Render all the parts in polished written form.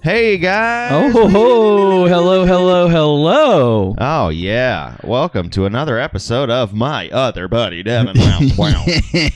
Hey guys! Oh ho ho! Hello, hello, hello! Oh yeah! Welcome to another episode of My Other Buddy Devin. Wow!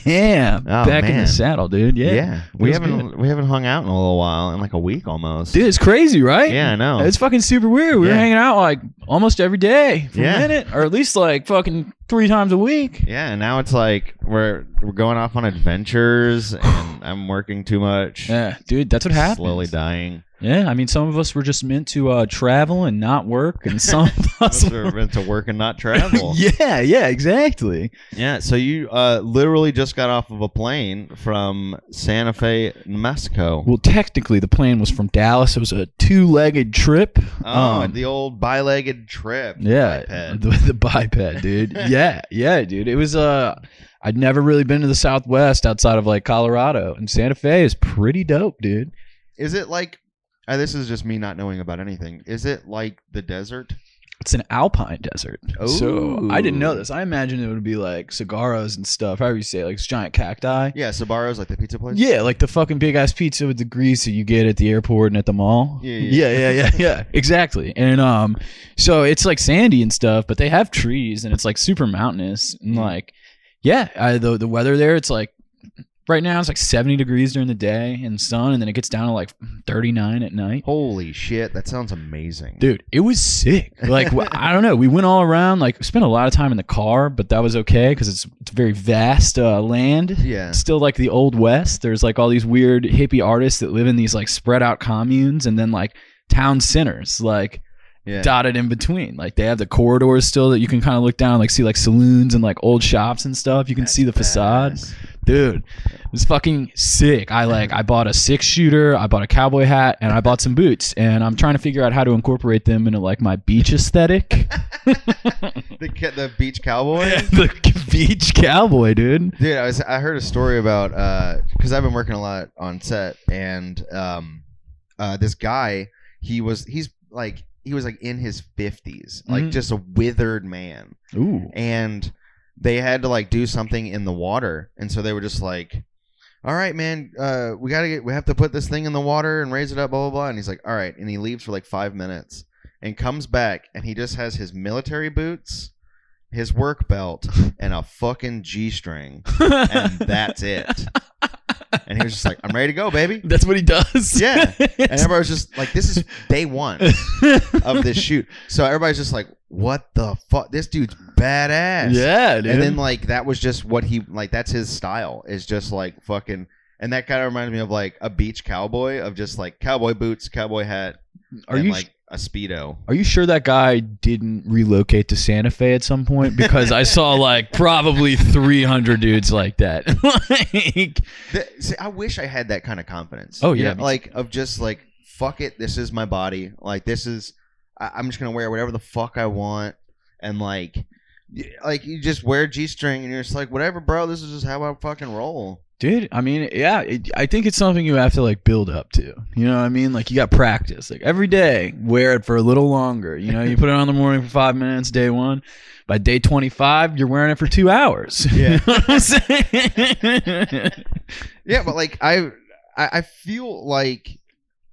Yeah, Oh, back in man. the saddle, dude. Yeah, We Feels haven't hung out in a little while, in like a week almost. dude, it's crazy, right? Yeah, I know. It's fucking super weird. We were Yeah. hanging out like almost every day for Yeah. a minute, or at least like fucking 3 times a week. Yeah, and now it's like we're going off on adventures, and I'm working too much. Yeah, dude, that's what happens. Slowly dying. Yeah, I mean, some of us were just meant to travel and not work, and some of us We're meant to work and not travel. yeah, exactly. Yeah, so you literally just got off of a plane from Santa Fe, New Mexico. Well, technically, the plane was from Dallas. It was a 2-legged trip. Oh, the old bi-legged trip. Yeah, Biped. the biped, dude. yeah, dude. It was I'd never really been to the Southwest outside of like Colorado, and Santa Fe is pretty dope, dude. Is it like? This is just me not knowing about anything. Is it like the desert? It's an alpine desert. Oh, So I didn't know this. I imagined it would be like cigarros and stuff. However you say it, like giant cacti. Yeah, Sbarro's like the pizza place. Yeah, like the fucking big ass pizza with the grease that you get at the airport and at the mall. Yeah. Exactly. And so it's like sandy and stuff, but they have trees and it's like super mountainous and like the weather there, it's like right now it's like 70 degrees during the day and sun, and then it gets down to like 39 at night. Holy shit, that sounds amazing, Dude, it was sick. Like I don't know, we went all around, like spent a lot of time in the car, but that was okay because it's very vast land. Yeah. Still like the old west. There's like all these weird hippie artists that live in these like spread out communes, and then like town centers like dotted in between. Like they have the corridors still that you can kind of look down, like see like saloons and like old shops and stuff. You can see the facade. Dude, it was fucking sick. I bought a 6-shooter, I bought a cowboy hat, and I bought some boots, and I'm trying to figure out how to incorporate them into like my beach aesthetic. the beach cowboy. Yeah, the beach cowboy, dudude. Dude, I heard a story about because I've been working a lot on set, and this guy he was like in his 50s, like just a withered man. Ooh. And they had to like do something in the water, and so they were just like, all right, man, we have to put this thing in the water and raise it up, blah blah blah. And he's like, all right, and he leaves for like 5 minutes and comes back, and he just has his military boots, his work belt, and a fucking G-string, and that's it. And he was just like, I'm ready to go, baby. That's what he does. Yeah. And everybody was just like, this is day one of this shoot. So everybody's just like, what the fuck? This dude's badass. Yeah, dude. And then like that was just what he like, that's his style, is just like fucking, and that kind of reminded me of like a beach cowboy, of just like cowboy boots, cowboy hat, and like a Speedo. Are you sure that guy didn't relocate to Santa Fe at some point? Because I saw like probably 300 dudes like that. See, I wish I had that kind of confidence. Oh, You yeah. know, like of just like, fuck it, this is my body. Like this is, I'm just gonna wear whatever the fuck I want, and like you just wear a G-string, and you're just like, whatever, bro. This is just how I fucking roll. Dude, I mean, yeah, I think it's something you have to like build up to. You know what I mean? Like you got practice. Like every day, wear it for a little longer. You know, you put it on in the morning for 5 minutes, day 1. By day 25, you're wearing it for 2 hours. Yeah. You know what I'm saying? Yeah, but like I feel like,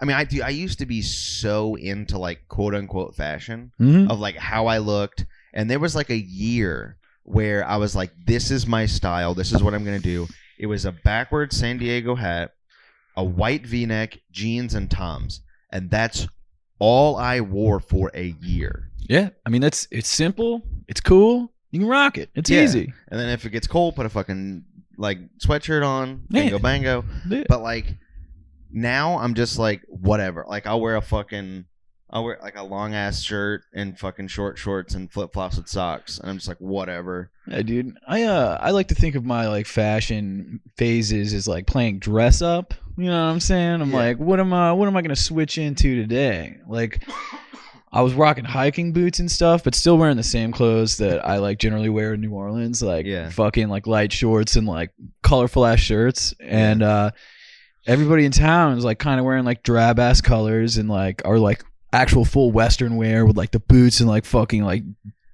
I mean, I used to be so into like quote unquote fashion, of like how I looked, and there was like a year where I was like, this is my style, this is what I'm gonna do. It was a backwards San Diego hat, a white V-neck, jeans, and Toms, and that's all I wore for a year. Yeah, I mean it's simple, it's cool, you can rock it, it's easy. And then if it gets cold, put a fucking like sweatshirt on, Yeah. bango. Yeah. But like now I'm just like, whatever. Like I'll wear like a long ass shirt and fucking short shorts and flip flops with socks, and I'm just like, whatever. Yeah, dude. I like to think of my like fashion phases as like playing dress up. You know what I'm saying? I'm like, what am I gonna switch into today? Like, I was rocking hiking boots and stuff, but still wearing the same clothes that I like generally wear in New Orleans, like fucking like light shorts and like colorful ass shirts. And everybody in town is like kind of wearing like drab ass colors and like are like actual full Western wear with like the boots and like fucking like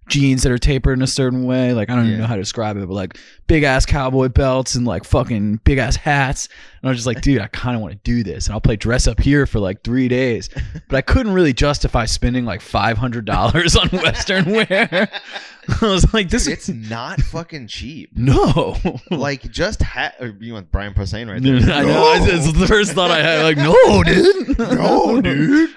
jeans that are tapered in a certain way. Like, I don't even know how to describe it, but like big ass cowboy belts and like fucking big ass hats. And I was just like, dude, I kind of want to do this. And I'll play dress up here for like 3 days. But I couldn't really justify spending like $500 on Western wear. I was like, it's not fucking cheap. No. Like, just you want Brian Posehn right there. I know. It's the first thought I had. Like, no, dude. No, dude.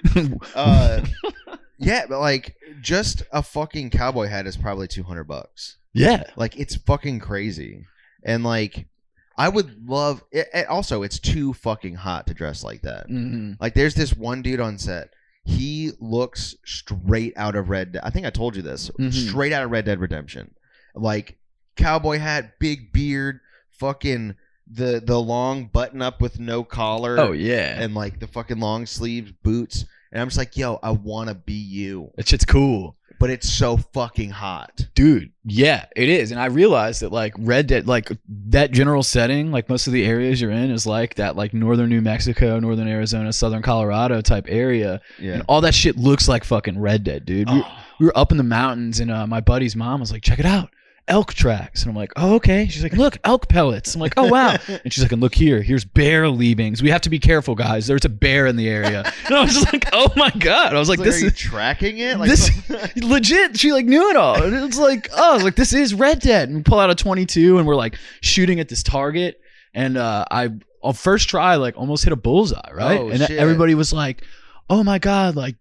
Yeah, but like, just a fucking cowboy hat is probably $200. Yeah. Like, it's fucking crazy. And like, I would love it. Also, it's too fucking hot to dress like that. Mm-hmm. Like, there's this one dude on set. He looks straight out of Red Dead. I think I told you this. Mm-hmm. Straight out of Red Dead Redemption. Like, cowboy hat, big beard, fucking the long button up with no collar. Oh, yeah. And like the fucking long sleeves boots. And I'm just like, yo, I want to be you. That shit's cool. But it's so fucking hot. Dude, yeah, it is. And I realized that like Red Dead, like that general setting, like most of the areas you're in is like that like northern New Mexico, northern Arizona, southern Colorado type area. Yeah. And all that shit looks like fucking Red Dead, dude. We were up in the mountains and my buddy's mom was like, check it out. Elk tracks. And I'm like, oh, okay. She's like, look, elk pellets. I'm like, oh, wow. And she's like, and look here. Here's bear leavings. We have to be careful, guys. There's a bear in the area. And I was just like, oh, my God. I was like, this is... Are you tracking it? Like, this legit. She like knew it all. And it's like, oh, I was like, this is Red Dead. And we pull out a 22 and we're like shooting at this target. And I, on first try, like almost hit a bullseye, right? Oh, and shit. Everybody was like, oh my God, like,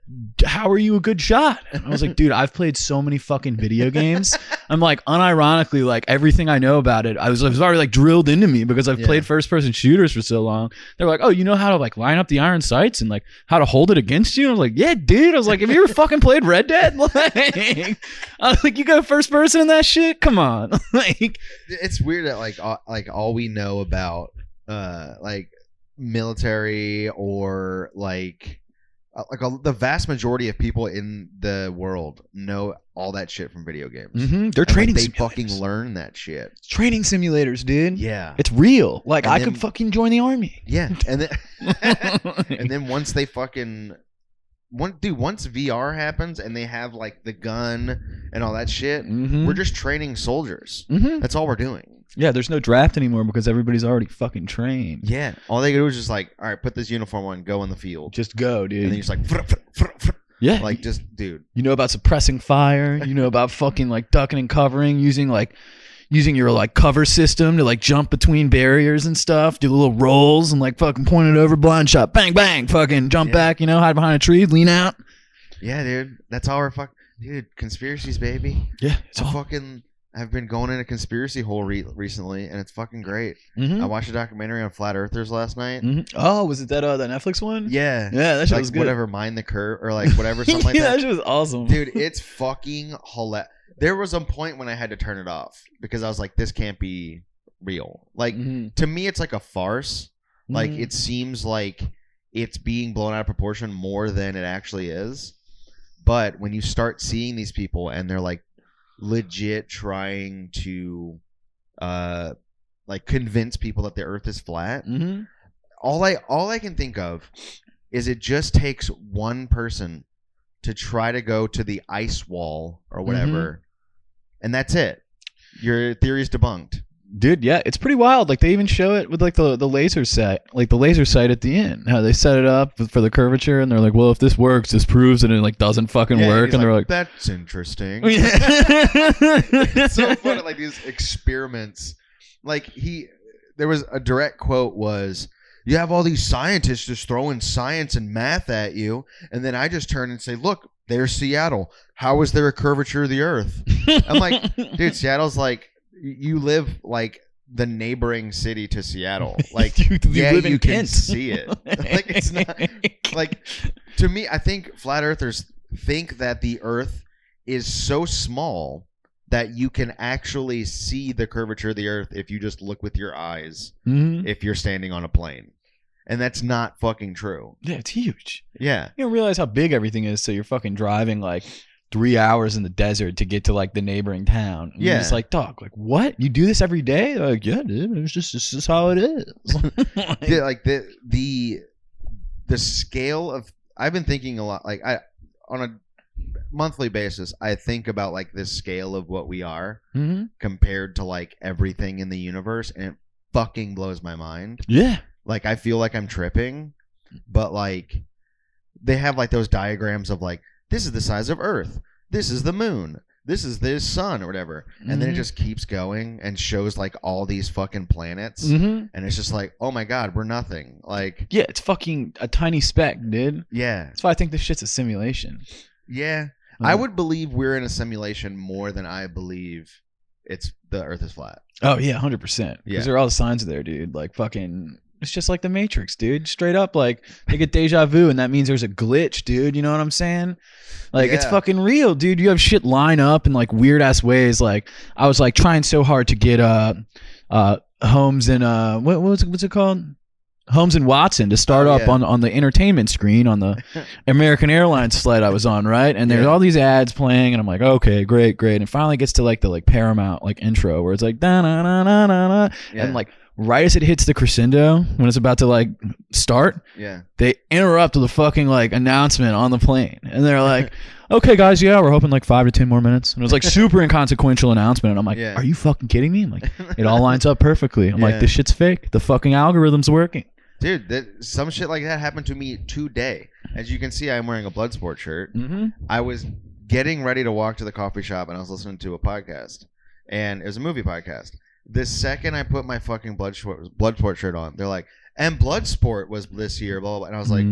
how are you a good shot? And I was like, dude, I've played so many fucking video games. I'm like, unironically, like everything I know about it, I was already like drilled into me because I've played first person shooters for so long. They're like, oh, you know how to like line up the iron sights and like how to hold it against you? And I was like, yeah, dude. I was like, have you ever fucking played Red Dead? Like, I was like, you got first person in that shit? Come on. Like, it's weird that like all we know about like military or like the vast majority of people in the world know all that shit from video games. Mm-hmm. They're training simulators. They fucking learn that shit. It's training simulators, dude. Yeah. It's real. Like, I could fucking join the army. Yeah. And then and then once they fucking once VR happens and they have like the gun and all that shit, we're just training soldiers. That's all we're doing. Yeah, there's no draft anymore because everybody's already fucking trained. Yeah. All they do is just like, all right, put this uniform on, go in the field. Just go, dude. And then you're just like, yeah. Like, just, dude. You know about suppressing fire. You know about fucking like ducking and covering, using your like cover system to like jump between barriers and stuff, do little rolls and like fucking point it over, blind shot, bang, bang, fucking jump back, you know, hide behind a tree, lean out. Yeah, dude. That's all we're dude, conspiracies, baby. Yeah. It's a fucking... I've been going in a conspiracy hole recently, and it's fucking great. I watched a documentary on flat earthers last night. Oh, was it that Netflix one? Yeah. Yeah, that shit was good. Whatever, Mind the Curve, or like whatever, something like that. That shit was awesome. Dude, it's fucking hilarious. There was a point when I had to turn it off because I was like, this can't be real. Like, to me, it's like a farce. Like, it seems like it's being blown out of proportion more than it actually is. But when you start seeing these people and they're like, legit trying to like convince people that the earth is flat, all I can think of is it just takes one person to try to go to the ice wall or whatever, and that's it. Your theory's debunked. Dude, yeah, it's pretty wild. Like, they even show it with like the laser sight, like the laser sight at the end. How they set it up for the curvature, and they're like, "Well, if this works, this proves that it like doesn't fucking work." And they're like, "That's interesting." It's so funny, like these experiments. Like there was a direct quote was, "You have all these scientists just throwing science and math at you," and then I just turn and say, "Look, there's Seattle. How is there a curvature of the Earth?" I'm like, dude, Seattle's like. You live like the neighboring city to Seattle. Like, you can Kent. See it. Like, it's not like, to me, I think flat earthers think that the earth is so small that you can actually see the curvature of the earth if you just look with your eyes, if you're standing on a plane. And that's not fucking true. Yeah, it's huge. Yeah. You don't realize how big everything is, so you're fucking driving like 3 hours in the desert to get to like the neighboring town. And you're just like, dog, like, what? You do this every day? They're like, yeah, dude, it's just how it is. Like the scale of, I've been thinking a lot, like on a monthly basis, I think about like this scale of what we are compared to like everything in the universe, and it fucking blows my mind. Yeah. Like I feel like I'm tripping, but like they have like those diagrams of like, this is the size of Earth, this is the moon, this is the sun or whatever, and then it just keeps going and shows like all these fucking planets, and it's just like, oh my god, we're nothing. Like, yeah, it's fucking a tiny speck, dude. Yeah, that's why I think this shit's a simulation. Yeah, I would believe we're in a simulation more than I believe it's the Earth is flat. Oh yeah, 100%. Because there are all the signs there, dude. Like fucking. It's just like the Matrix, dude. Straight up, like they get deja vu, and that means there's a glitch, dude. You know what I'm saying? Like it's fucking real, dude. You have shit line up in like weird ass ways. Like I was like trying so hard to get Holmes and what's it called? Holmes and Watson to start up on the entertainment screen on the American Airlines flight I was on, right? And there's all these ads playing, and I'm like, okay, great. And it finally gets to like the like Paramount like intro where it's like da na na na na na, and like right as it hits the crescendo when it's about to like start, they interrupt with a fucking like announcement on the plane, and they're like, okay guys, we're hoping like 5 to 10 more minutes, and it was like super inconsequential announcement, and I'm like, are you fucking kidding me? I'm like, it all lines up perfectly. I'm like, this shit's fake. The fucking algorithm's working. Dude, some shit like that happened to me today. As you can see, I'm wearing a Bloodsport shirt. I was getting ready to walk to the coffee shop, and I was listening to a podcast, and it was a movie podcast. The second I put my fucking Bloodsport shirt on, they're like, and Bloodsport was this year, blah, blah, blah. And I was like,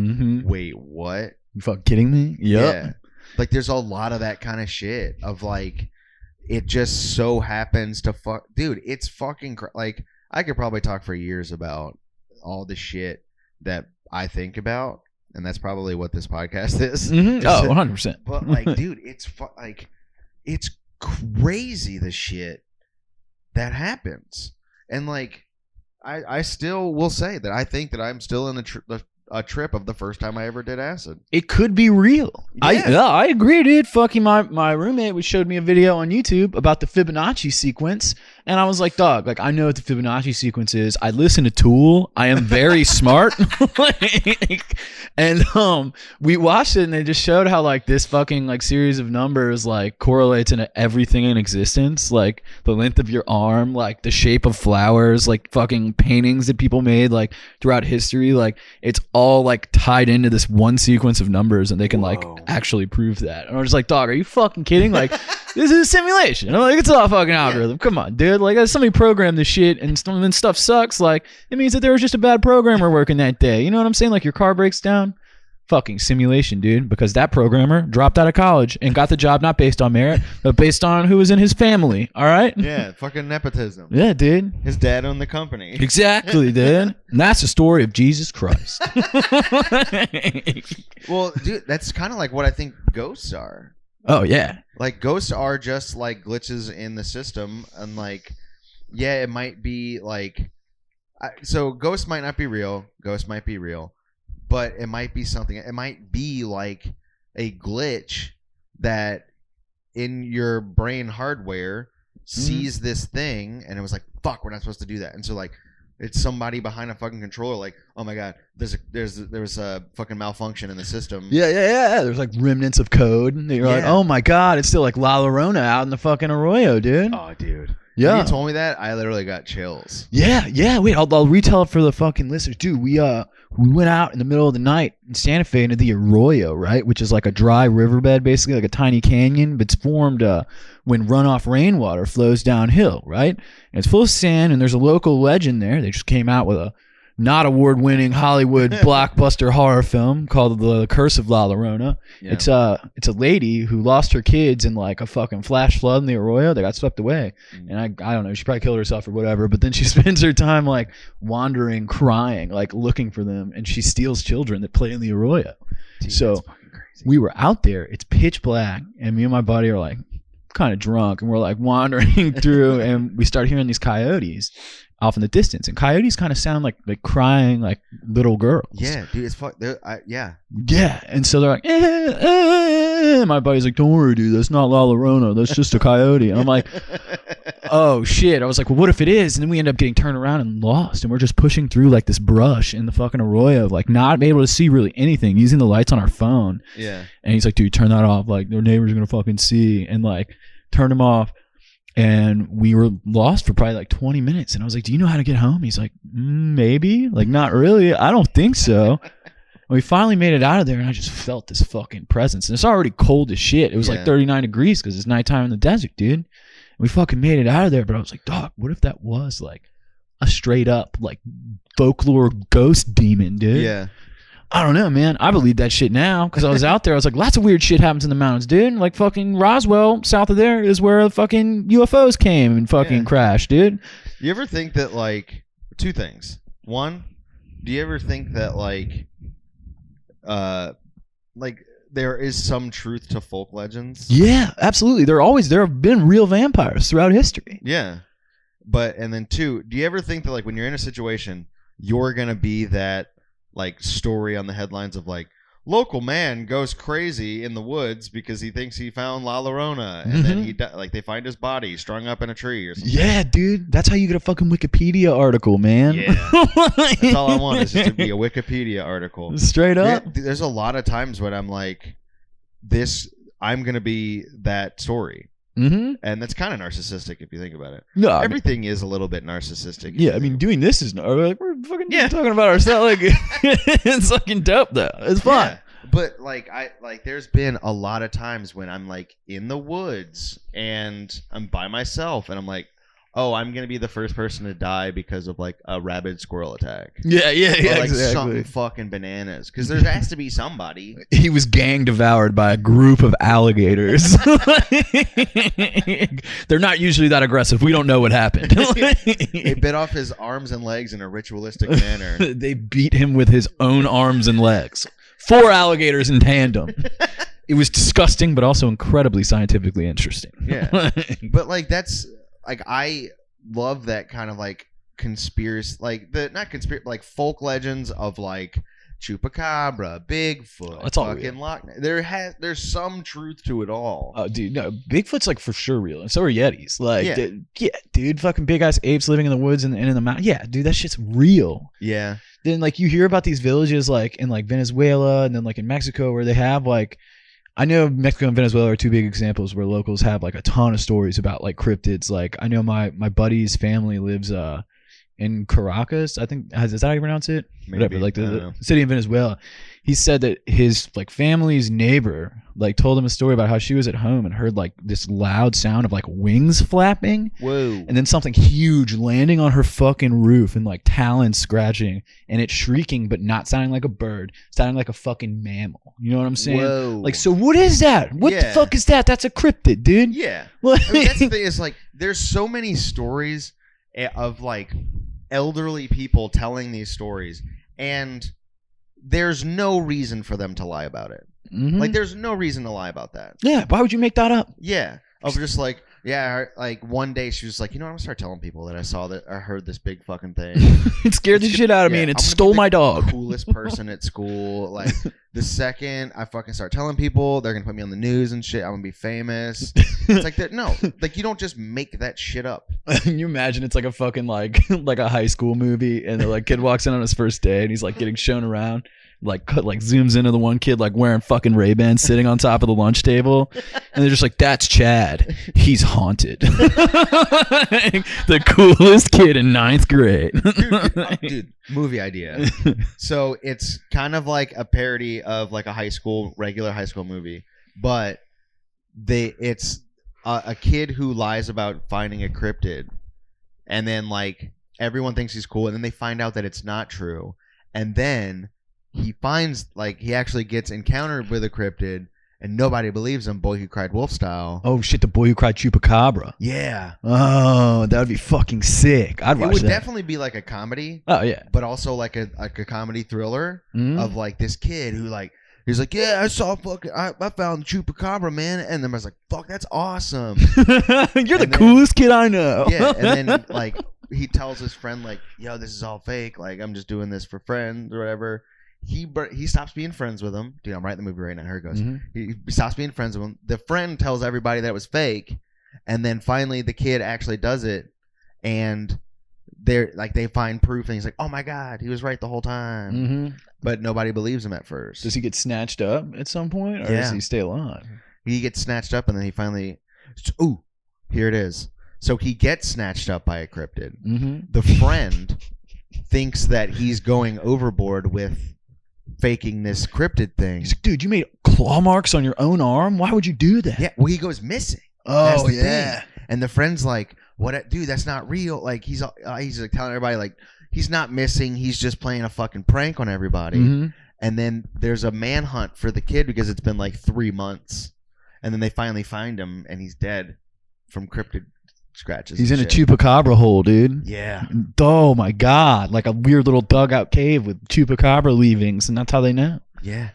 wait, what? You fucking kidding me? Yep. Yeah. Like, there's a lot of that kind of shit of, like, it just so happens to fuck. Dude, it's fucking, like, I could probably talk for years about all the shit that I think about, and that's probably what this podcast is. Oh, 100%. But, like, dude, it's crazy the shit that happens. And like I still will say that I think that I'm still in a trip of the first time I ever did acid. It could be real. I agree, dude. Fucking my roommate showed me a video on YouTube about the Fibonacci sequence, and I was like, dog, like I know what the Fibonacci sequence is. I listen to Tool. I am very smart. And we watched it, and they just showed how like this fucking like series of numbers like correlates into everything in existence, like the length of your arm, like the shape of flowers, like fucking paintings that people made like throughout history. Like it's all like tied into this one sequence of numbers, and they can like actually prove that. And I was just like, dog, are you fucking kidding? Like this is a simulation. I'm like, it's all a fucking algorithm. Come on, dude. Like somebody programmed this shit, and when stuff sucks, like it means that there was just a bad programmer working that day. You know what I'm saying? Like your car breaks down. Fucking simulation, dude, because that programmer dropped out of college and got the job not based on merit, but based on who was in his family. All right? Yeah, fucking nepotism. Yeah, dude. His dad owned the company. Exactly, dude. And that's the story of Jesus Christ. Well, dude, that's kind of like what I think ghosts are. Oh, yeah. Like, ghosts are just like glitches in the system, and like, yeah, it might be like, so ghosts might not be real. Ghosts might be real. But it might be something. It might be like a glitch that in your brain hardware sees this thing, and it was like, "Fuck, we're not supposed to do that." And so like, it's somebody behind a fucking controller. Like, oh my god, there's a fucking malfunction in the system. Yeah. There's like remnants of code. And you're like, oh my god, it's still like La Llorona out in the fucking Arroyo, dude. Oh, dude. Yeah. When you told me that, I literally got chills. Yeah. Wait, I'll retell it for the fucking listeners, dude. We went out in the middle of the night in Santa Fe into the Arroyo, right? Which is like a dry riverbed, basically like a tiny canyon, but it's formed when runoff rainwater flows downhill, right? And it's full of sand, and there's a local legend there. They just came out with a not award-winning Hollywood blockbuster horror film called The Curse of La Llorona. Yeah. It's a lady who lost her kids in like a fucking flash flood in the Arroyo. They got swept away, and I don't know. She probably killed herself or whatever. But then she spends her time like wandering, crying, like looking for them, and she steals children that play in the Arroyo. Dude, so we were out there. It's pitch black, and me and my buddy are like kind of drunk, and we're like wandering through, and we start hearing these coyotes off in the distance, and coyotes kind of sound like crying like little girls. Yeah, dude, it's fuck. Yeah, and so they're like, my buddy's like, don't worry, dude, that's not La Llorona, that's just a coyote. And I'm like, oh shit. I was like, well, what if it is? And then we end up getting turned around and lost, and we're just pushing through like this brush in the fucking arroyo, like not able to see really anything, using the lights on our phone. Yeah. And he's like, dude, turn that off, like their neighbors are gonna fucking see. And like turned them off, and we were lost for probably like 20 minutes. And I was like, do you know how to get home? He's like, maybe, like not really, I don't think so. We finally made it out of there, and I just felt this fucking presence. And it's already cold as shit. It was like 39 degrees because it's nighttime in the desert, dude. And we fucking made it out of there, but I was like, dog, what if that was like a straight up like folklore ghost demon, dude? Yeah. I don't know, man. I believe that shit now because I was out there. I was like, lots of weird shit happens in the mountains, dude. Like fucking Roswell, south of there, is where the fucking UFOs came and fucking crashed, dude. You ever think that, like, two things. One, do you ever think that, like there is some truth to folk legends? Yeah, absolutely. There have been real vampires throughout history. Yeah. And then two, do you ever think that, like, when you're in a situation, you're going to be that, like, story on the headlines of, like, local man goes crazy in the woods because he thinks he found La Llorona, and then they find his body strung up in a tree or something. Yeah, dude. That's how you get a fucking Wikipedia article, man. Yeah. That's all I want is just to be a Wikipedia article. Straight up. There's a lot of times when I'm like, I'm going to be that story. Mm-hmm. And that's kind of narcissistic if you think about it. No, everything is a little bit narcissistic. Yeah, I mean, doing this is we're fucking talking about ourselves. Like, it's fucking dope though. It's fun. Yeah. But there's been a lot of times when I'm like in the woods and I'm by myself and I'm like, oh, I'm gonna be the first person to die because of like a rabid squirrel attack. Yeah, or like something fucking bananas. Because there has to be somebody. He was gang devoured by a group of alligators. They're not usually that aggressive. We don't know what happened. They bit off his arms and legs in a ritualistic manner. They beat him with his own arms and legs. 4 alligators in tandem. It was disgusting, but also incredibly scientifically interesting. Yeah, but like that's. Like, I love that kind of, like, conspiracy, like, like, folk legends of, like, Chupacabra, Bigfoot, that's all fucking Loch Ness. There's some truth to it all. Oh, dude, no, Bigfoot's, like, for sure real, and so are Yetis. Like, dude, fucking big-ass apes living in the woods and in the mountain. Yeah, dude, that shit's real. Yeah. Then, like, you hear about these villages, like, in, like, Venezuela and then, like, in Mexico where they have, like, I know Mexico and Venezuela are 2 big examples where locals have like a ton of stories about like cryptids. Like I know my buddy's family lives in Caracas. I think is that how you pronounce it? Maybe. Whatever, like the city in Venezuela. He said that his like family's neighbor like told him a story about how she was at home and heard like this loud sound of like wings flapping. Whoa. And then something huge landing on her fucking roof and like talons scratching and it shrieking but not sounding like a bird, sounding like a fucking mammal. You know what I'm saying? Whoa. Like, so what is that? What the fuck is that? That's a cryptid, dude. Yeah. I mean, that's the thing is like there's so many stories of like elderly people telling these stories and there's no reason for them to lie about it. Mm-hmm. Like, there's no reason to lie about that. Yeah, why would you make that up? Yeah. I was just like, like, one day she was like, you know what, I'm going to start telling people that I heard this big fucking thing. It scared the shit out of me, and it stole my dog. Coolest person at school. Like, the second I fucking start telling people, they're going to put me on the news and shit. I'm going to be famous. It's like, no. Like, you don't just make that shit up. Can you imagine it's like a fucking, like a high school movie, and the, like, kid walks in on his first day, and he's, like, getting shown around. Like zooms into the one kid like wearing fucking Ray-Bans sitting on top of the lunch table and they're just like, that's Chad, he's haunted. The coolest kid in 9th grade. Dude, movie idea. So it's kind of like a parody of like a regular high school movie, but it's a kid who lies about finding a cryptid and then like everyone thinks he's cool and then they find out that it's not true and then he finds, like, he actually gets encountered with a cryptid, and nobody believes him, Boy Who Cried Wolf style. Oh, shit, the Boy Who Cried Chupacabra. Yeah. Oh, that would be fucking sick. I'd watch that. It would definitely be, like, a comedy. Oh, yeah. But also, like, a comedy thriller of, like, this kid who, like, he's like, yeah, I found the Chupacabra, man. And then I was like, fuck, that's awesome. You're the coolest kid I know. Yeah, and then, like, he tells his friend, like, yo, this is all fake. Like, I'm just doing this for friends or whatever. He stops being friends with him. Dude, I'm writing the movie right now. Here it goes. Mm-hmm. He stops being friends with him. The friend tells everybody that it was fake. And then finally the kid actually does it, and they find proof, and he's like, oh my God, he was right the whole time. Mm-hmm. But nobody believes him at first. Does he get snatched up at some point, or does he stay alive? He gets snatched up, and then he finally... Ooh, here it is. So he gets snatched up by a cryptid. Mm-hmm. The friend thinks that he's going overboard with faking this cryptid thing. He's like, dude, you made claw marks on your own arm? Why would you do that? Yeah, well, he goes missing. Oh, yeah. Thing. And the friend's like, what? Dude, that's not real. Like, he's like telling everybody, like, he's not missing. He's just playing a fucking prank on everybody. Mm-hmm. And then there's a manhunt for the kid because it's been like 3 months. And then they finally find him, and he's dead from cryptid scratches. He's in a chupacabra hole, dude. Yeah. Oh, my God. Like a weird little dugout cave with chupacabra leavings, and that's how they know. Yeah.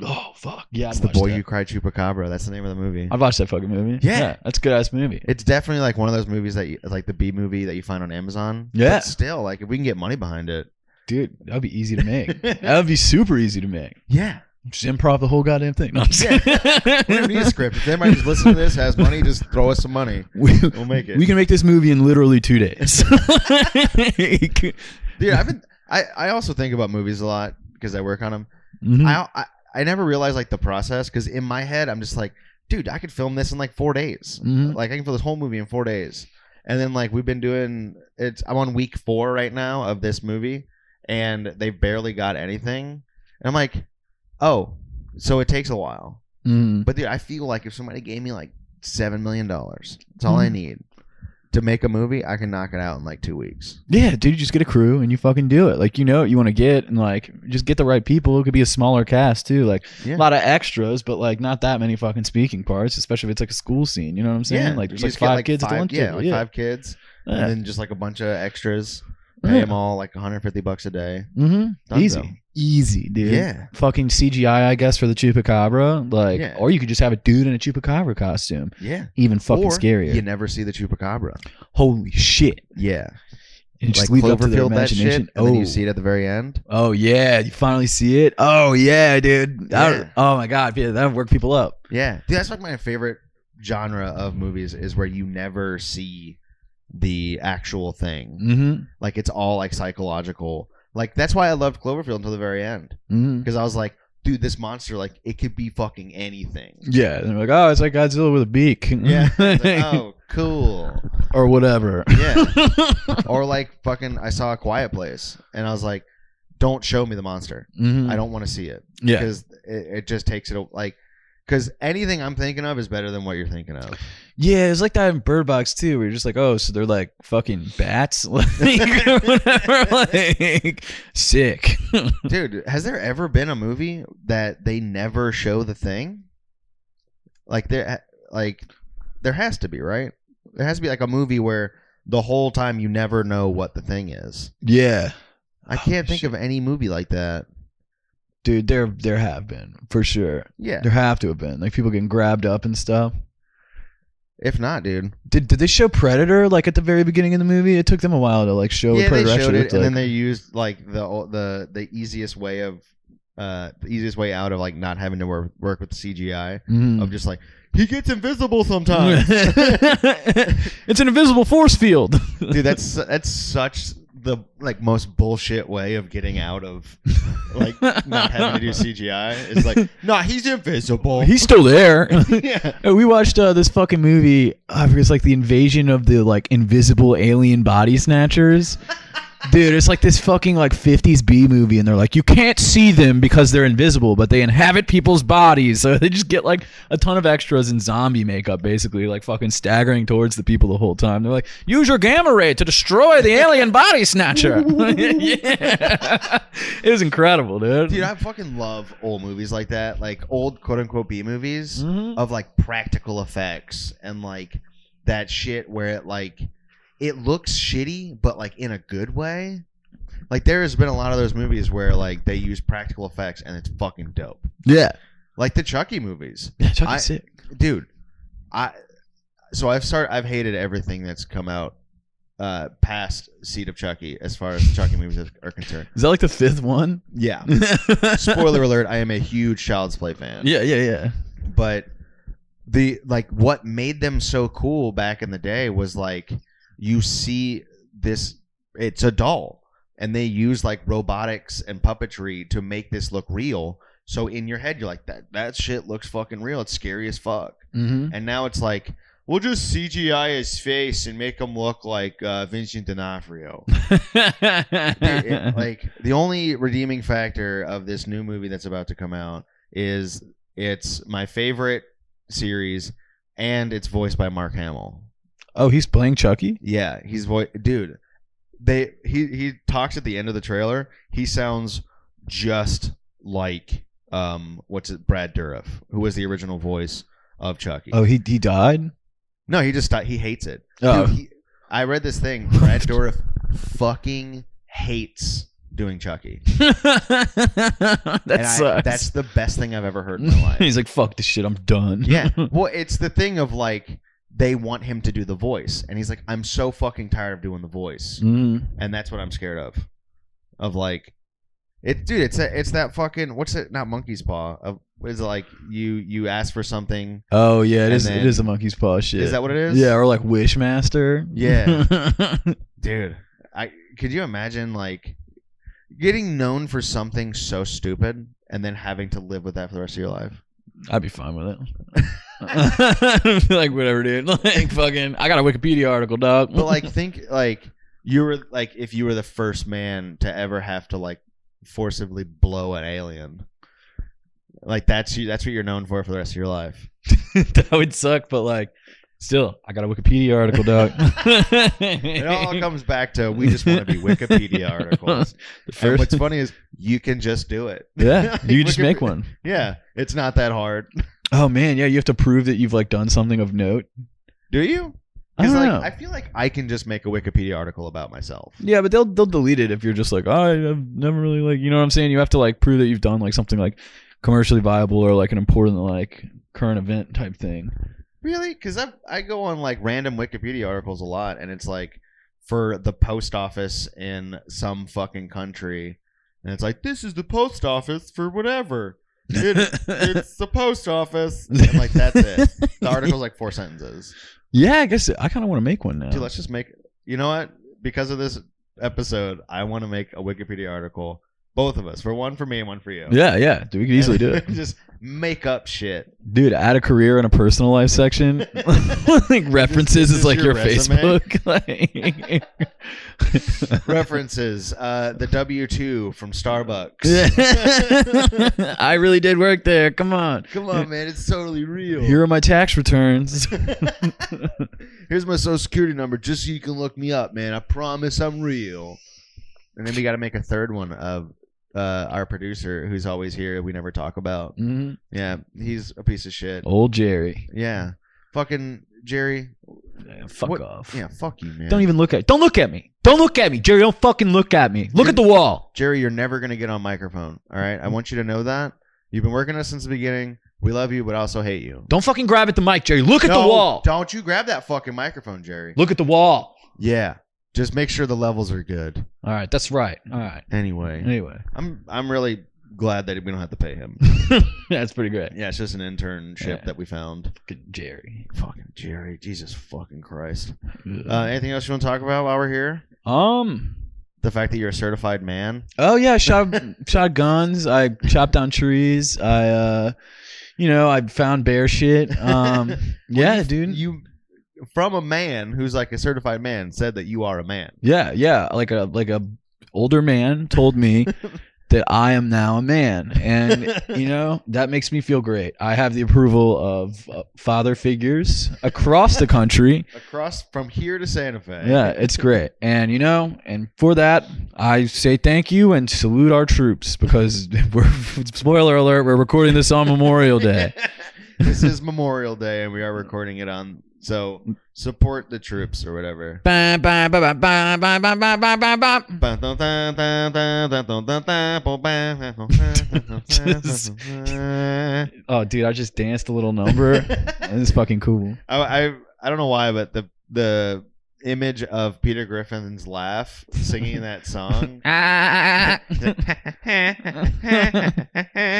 Oh, fuck. Yeah, it's The Boy Who Cried Chupacabra. That's the name of the movie. I've watched that fucking movie. Yeah. That's a good-ass movie. It's definitely like one of those movies that like the B movie that you find on Amazon. Yeah. But still, like, if we can get money behind it. Dude, that would be easy to make. That would be super easy to make. Yeah. Just improv the whole goddamn thing. No, I'm saying. We don't need a script. If anybody who's listening to this has money, just throw us some money. We'll make it. We can make this movie in literally 2 days. Dude, I also think about movies a lot because I work on them. Mm-hmm. I never realized like the process, because in my head I'm just like, dude, I could film this in like 4 days. Mm-hmm. Like I can film this whole movie in 4 days. And then like we've been doing it. I'm on week 4 right now of this movie, and they barely got anything. And I'm like, oh, so it takes a while. Mm. But dude, I feel like if somebody gave me like $7 million, that's all I need to make a movie, I can knock it out in like 2 weeks. Yeah, dude, you just get a crew and you fucking do it. Like, you know what you want to get, and like just get the right people. It could be a smaller cast too, like a lot of extras, but like not that many fucking speaking parts, especially if it's like a school scene. You know what I'm saying? Yeah, like there's like 5 kids at the lunch table. Yeah, 5 kids, and then just like a bunch of extras. Pay them all like $150 a day. Mm-hmm. Easy, dude. Yeah. Fucking CGI, I guess, for the chupacabra. Like, or you could just have a dude in a chupacabra costume. Yeah. Even fucking scarier. You never see the chupacabra. Holy shit. Yeah. And just leave it up to their imagination. That shit, and then you see it at the very end. Oh yeah, you finally see it. Oh yeah, dude. Yeah. Oh my god, yeah, that would work people up. Yeah, dude, that's like my favorite genre of movies, is where you never see the actual thing. Mm-hmm. Like it's all like psychological. Like that's why I loved Cloverfield until the very end, because I was like, dude, this monster, like it could be fucking anything. Yeah, and they're like, oh, it's like Godzilla with a beak. Yeah. Like, oh, cool. Or whatever. Yeah. Or like fucking, I saw A Quiet Place, and I was like, don't show me the monster. I don't want to see it. Yeah. Because it just takes it like. Because anything I'm thinking of is better than what you're thinking of. Yeah, it's like that in Bird Box too, where you're just like, oh, so they're like fucking bats, like, or whatever, like sick. Dude, has there ever been a movie that they never show the thing? Like there has to be, right? There has to be like a movie where the whole time you never know what the thing is. Yeah, I can't think of any movie like that. Dude, there have been, for sure. Yeah. There have to have been. Like people getting grabbed up and stuff. If not, dude. Did they show Predator like at the very beginning of the movie? It took them a while to like show what Predator they showed actually it, looked and like. then they used like the easiest way of the easiest way out of like not having to work with the CGI of just like, he gets invisible sometimes. It's an invisible force field. Dude, that's such the like most bullshit way of getting out of like not having to do CGI. It's like, nah, he's invisible. He's still there. Yeah. We watched this fucking movie. I forget, it's like the invasion of the like invisible alien body snatchers. Dude, it's like this fucking like 50s B movie, and they're like, you can't see them because they're invisible, but they inhabit people's bodies. So they just get like a ton of extras in zombie makeup, basically, like fucking staggering towards the people the whole time. They're like, use your gamma ray to destroy the alien body snatcher. Yeah. It was incredible, dude. Dude, I fucking love old movies like that, like old quote unquote B movies of like practical effects and like that shit where it like it looks shitty, but like in a good way. Like there has been a lot of those movies where like they use practical effects and it's fucking dope. Yeah, like the Chucky movies. Yeah, Chucky's sick, dude. I've hated everything that's come out past Seed of Chucky as far as the Chucky movies are concerned. Is that like the 5th one? Yeah. Spoiler alert: I am a huge Child's Play fan. Yeah. But what made them so cool back in the day was like you see this, it's a doll, and they use like robotics and puppetry to make this look real. So in your head, you're like, that shit looks fucking real. It's scary as fuck. And now it's like, we'll just CGI his face and make him look like Vincent D'Onofrio. Like the only redeeming factor of this new movie that's about to come out is it's my favorite series, and it's voiced by Mark Hamill. Oh, he's playing Chucky? Yeah, he's dude. He talks at the end of the trailer. He sounds just like Brad Dourif, who was the original voice of Chucky. Oh, he died? No, he just he hates it. Oh. Dude, I read this thing. Brad Dourif fucking hates doing Chucky. Sucks. That's the best thing I've ever heard in my life. He's like, fuck this shit, I'm done. Yeah. Well, it's the thing of like they want him to do the voice, and he's like, I'm so fucking tired of doing the voice, and that's what I'm scared of. Of like, it's that fucking, what's it? Not monkey's paw. Is it like you ask for something? Oh yeah, it is a monkey's paw shit. Is that what it is? Yeah, or like Wishmaster. Yeah. Dude, could you imagine like getting known for something so stupid and then having to live with that for the rest of your life? I'd be fine with it. Like whatever, dude. Like fucking, I got a Wikipedia article, dog. But like, think like you were like if you were the first man to ever have to like forcibly blow an alien. Like that's what you're known for the rest of your life. That would suck, but like still, I got a Wikipedia article, dog. It all comes back to we just want to be Wikipedia articles. And what's funny is you can just do it. Yeah, you can just make one. Yeah, it's not that hard. Oh man, yeah, you have to prove that you've like done something of note. Do you? Because like I feel like I can just make a Wikipedia article about myself. Yeah, but they'll delete it if you're just like, oh, I've never really like, you know what I'm saying? You have to like prove that you've done like something like commercially viable or like an important like current event type thing. Really? Because I go on like random Wikipedia articles a lot, and it's like for the post office in some fucking country, and it's like, this is the post office for whatever. It's the post office, and like that's it. The article's like 4 sentences. Yeah, I guess I kind of want to make one now. Dude, let's just make. You know what? Because of this episode, I want to make a Wikipedia article. Both of us. For one for me and one for you. Yeah. We can easily do it. Just make up shit. Dude, add a career and a personal life section. Like references is like your Facebook. Like references. The W-2 from Starbucks. I really did work there. Come on, man. It's totally real. Here are my tax returns. Here's my social security number just so you can look me up, man. I promise I'm real. And then we got to make a third one of our producer who's always here we never talk about. Mm-hmm. Yeah, he's a piece of shit. Old Jerry. Yeah. Fucking Jerry. Yeah, fuck off. Yeah, fuck you, man. Don't even look at Don't look at me. Don't look at me, Jerry. Don't fucking look at me. Look at the wall. Jerry, you're never going to get on microphone, all right? I want you to know that. You've been working with us since the beginning. We love you, but also hate you. Don't fucking grab at the mic, Jerry. Look at the wall. Don't you grab that fucking microphone, Jerry. Look at the wall. Yeah. Just make sure the levels are good. All right, that's right. All right. Anyway, I'm really glad that we don't have to pay him. That's pretty great. Yeah, it's just an internship that we found. Fucking Jerry. Fucking Jerry. Jesus fucking Christ. Anything else you want to talk about while we're here? The fact that you're a certified man. Oh yeah, shot guns. I chopped down trees. I found bear shit. Yeah, dude. You. From a man who's like a certified man said that you are a man. Yeah. Like a older man told me that I am now a man, and that makes me feel great. I have the approval of father figures across the country, across from here to Santa Fe. Yeah, it's great, and and for that I say thank you and salute our troops because spoiler alert, we're recording this on Memorial Day. This is Memorial Day, and we are recording it on. So support the troops or whatever. Oh, dude, I just danced a little number. It's fucking cool. I don't know why, but the image of Peter Griffin's laugh singing that song.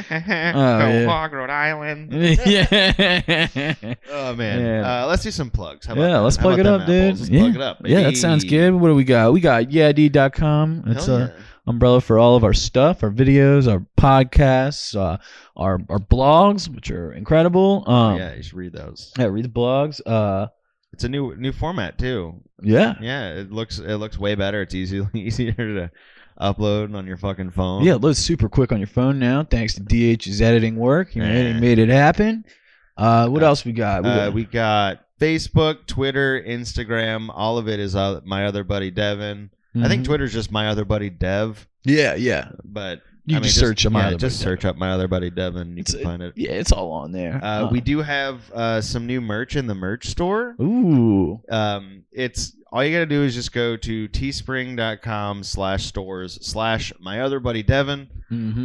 Go Hog, Rhode Island. Yeah. Oh man. Yeah. Let's do some plugs. How about that? Let's How plug it about up, them dude. apples? Let's plug it up. Yeah, that sounds good. What do we got? We got yeahdude.com. It's a umbrella for all of our stuff, our videos, our podcasts, our blogs, which are incredible. Yeah, you should read those. Yeah, read the blogs. It's a new format too. Yeah. Yeah, it looks way better. It's easier to upload on your fucking phone. Yeah, it loads super quick on your phone now, thanks to DH's editing work. He made it happen. What else we got? We got Facebook, Twitter, Instagram. All of it is my other buddy Devin. I think Twitter's just my other buddy Dev. Yeah. But you can search up my other just search up my other buddy Devin. You can find it. Yeah, it's all on there. We do have some new merch in the merch store. Ooh. It's all you gotta do is just go to teespring.com/stores/myotherbuddy Devin,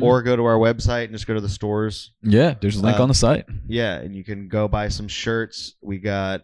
or go to our website and just go to the stores. Yeah, there's a link on the site. Yeah, and you can go buy some shirts. We got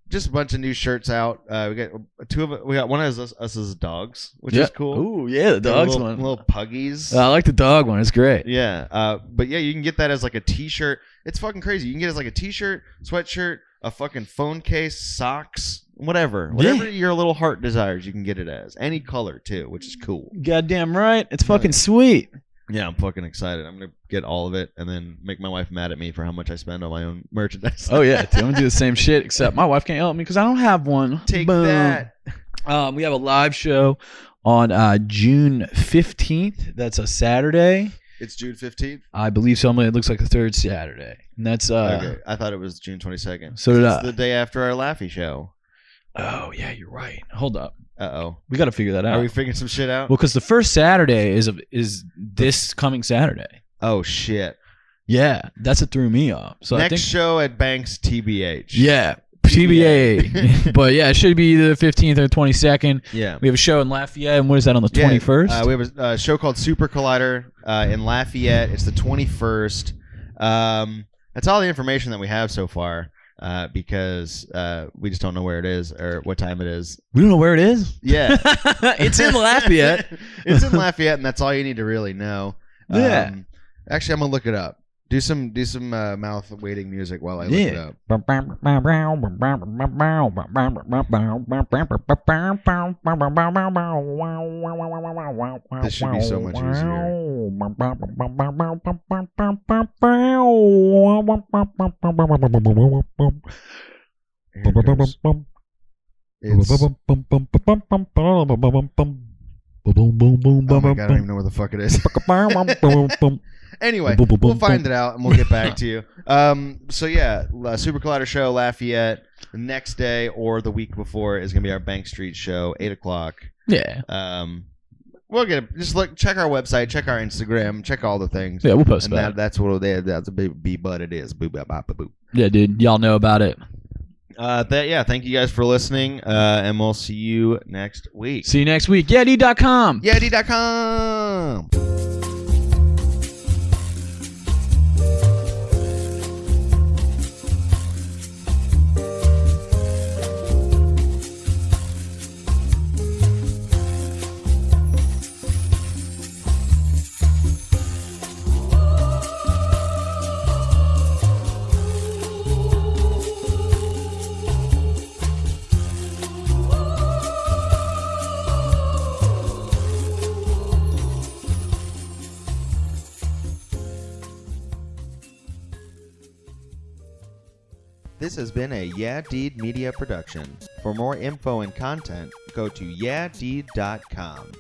just a bunch of new shirts out. We got two of it. We got one as us as dogs, which is cool. Ooh, yeah, the dogs one. Little puggies. I like the dog one. It's great. Yeah. But yeah, you can get that as like a t-shirt. It's fucking crazy. You can get it as like a t-shirt, sweatshirt, a fucking phone case, socks, whatever your little heart desires, you can get it as any color too, which is cool. Goddamn right. It's fucking sweet. Yeah, I'm fucking excited. I'm gonna get all of it and then make my wife mad at me for how much I spend on my own merchandise. Oh yeah, dude, I'm gonna do the same shit. Except my wife can't help me because I don't have one. Take that. We have a live show on June 15th. That's a Saturday. It's June 15th. I believe so. It looks like the third Saturday, and that's okay. I thought it was June 22nd. So did I. It's the day after our Laffy show. Oh yeah, you're right. Hold up. We got to figure that out. Are we figuring some shit out? Well, because the first Saturday is this coming Saturday. Oh shit. Yeah, that's what threw me off. So next show at Banks, TBH. Yeah, TBA. But yeah, it should be the 15th or 22nd. Yeah. We have a show in Lafayette, and what is that on the 21st? We have a show called Super Collider in Lafayette. It's the 21st. That's all the information that we have so far. Because we just don't know where it is or what time it is. We don't know where it is? Yeah. It's in Lafayette. It's in Lafayette, and that's all you need to really know. Yeah. Actually, I'm going to look it up. Do some mouth waiting music while I look it up. This should be so much easier. It's... Oh my God, I don't even know where the fuck it is. Anyway, we'll find it out and we'll get back to you. So yeah, Super Collider show, Lafayette. The next day or the week before is gonna be our Bank Street show, 8:00. Yeah. We'll get it. Just check our website, check our Instagram, check all the things. Yeah, we'll post and about it. That's what that's a big but it is. Boo, bop, bop, boo. Yeah, dude, y'all know about it. Thank you guys for listening, and we'll see you next week. See you next week. yeahdude.com. yeahdude.com. This has been a Yeah Deed Media production. For more info and content, go to yeahdeed.com.